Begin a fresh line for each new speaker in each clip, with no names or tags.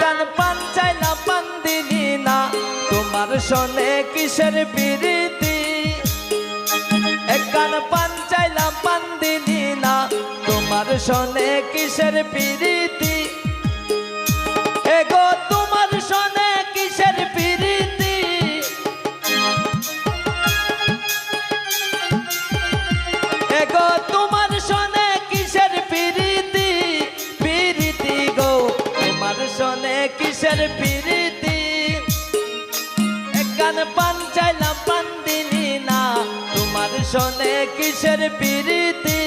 কান পান চাইলাম পান দিলি না তোমার শোনে কিসের প্রীতি কান পান চাইলাম পান দিলি না তোমার শোনে কিসের প্রীতি এগো তোমার শোনে কিসের প্রীতি এগো তোমার শোনে কিসের প্রীতি প্রীতি গো তোমার শোনে কিসের প্রীতি কান পান চাইলাম পান দিলি না তোমার শোনে কিসের প্রীতি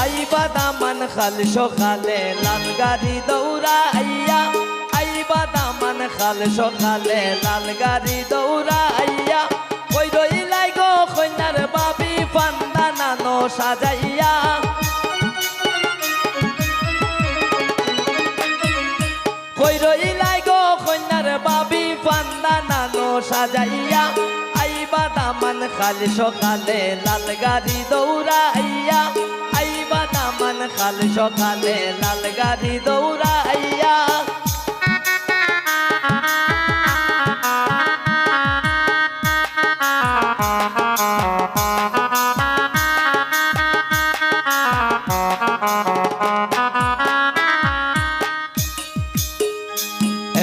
আইবা দামান খাল সকালে লাল গাড়ি দৌড়াইয়া আইবা দামান খাল সকালে লাল গাড়ি দৌড়াইয়া কই রইলাই গো কন্যার বাবি পান্ডা নানো সাজাইয়া কই রইলাই গো কন্যার বাবি পান্ডা নানো সাজাইয়া আইবা দামান খাল সকালে লাল গাড়ি দৌড়াইয়া আইবা দামান খাল সকালে লাল গাড়ি দৌড়াইয়া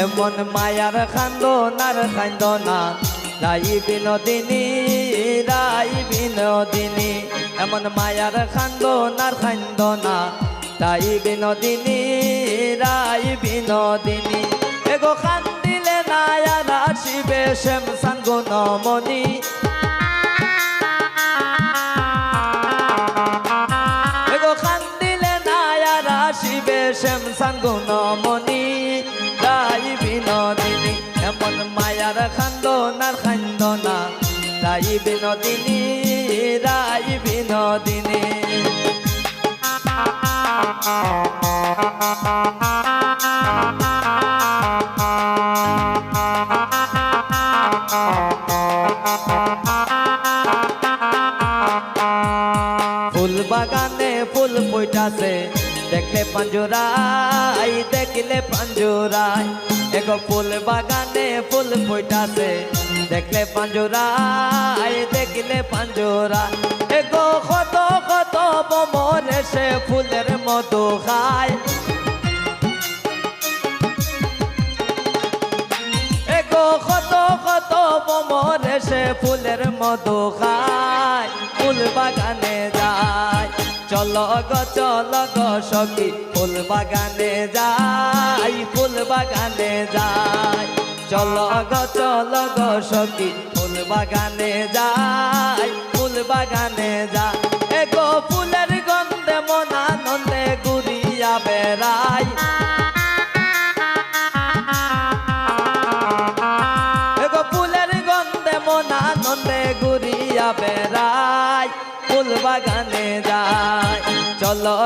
এমন মায়ার খান্দনার খান্দনা রাই বিনোদিনী রাই বিনোদিনী এমন মায়ার খান্দনার খান্দনা রাই বিনোদিনী রাই বিনোদিনী এগো খান্দিলে নায়ার আসিবে শ্যামসান গুণমণি এগো খান্দিলে নায়ার আসিবে শ্যামসান গুণমণি রাই বিনোদিনী এমন মায়ার খান্দনার খান্দনা রাই বিনোদিনী রাই বিনোদিনী ফুল বাগানে ফুল ফুটাছে দেখলে পাঞ্জুরাই দেখলে পাঞ্জুরাই এগো ফুল বাগানে ফুল ফুটাছে দেখলে পাঞ্জুরাই দেখলে পাঞ্জুরাই এগো কত কত ভ্রমর এসে ফুলের মধু খায় এগো কত কত ভ্রমর এসে ফুলের মধু খায় ফুল বাগানে যায় চলো গো সখী ফুল বাগানে যাই ফুল বাগানে যাই চলো গো সখী ফুল বাগানে যাই ফুল বাগানে যাই এগো ফুলের গন্ধে মন আনন্দে ঘুরিয়া বেড়াই এগো ফুলের গন্ধে মন আনন্দে ঘুরিয়া বেড়াই ফুল বাগানে যাই চলো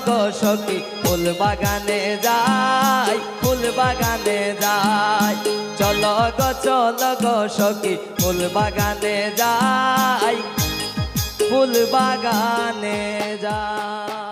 গো সখী ফুল বাগানে যাই ফুল বাগানে যাই চলো গো সখী ফুল বাগানে যাই ফুল বাগানে যাই।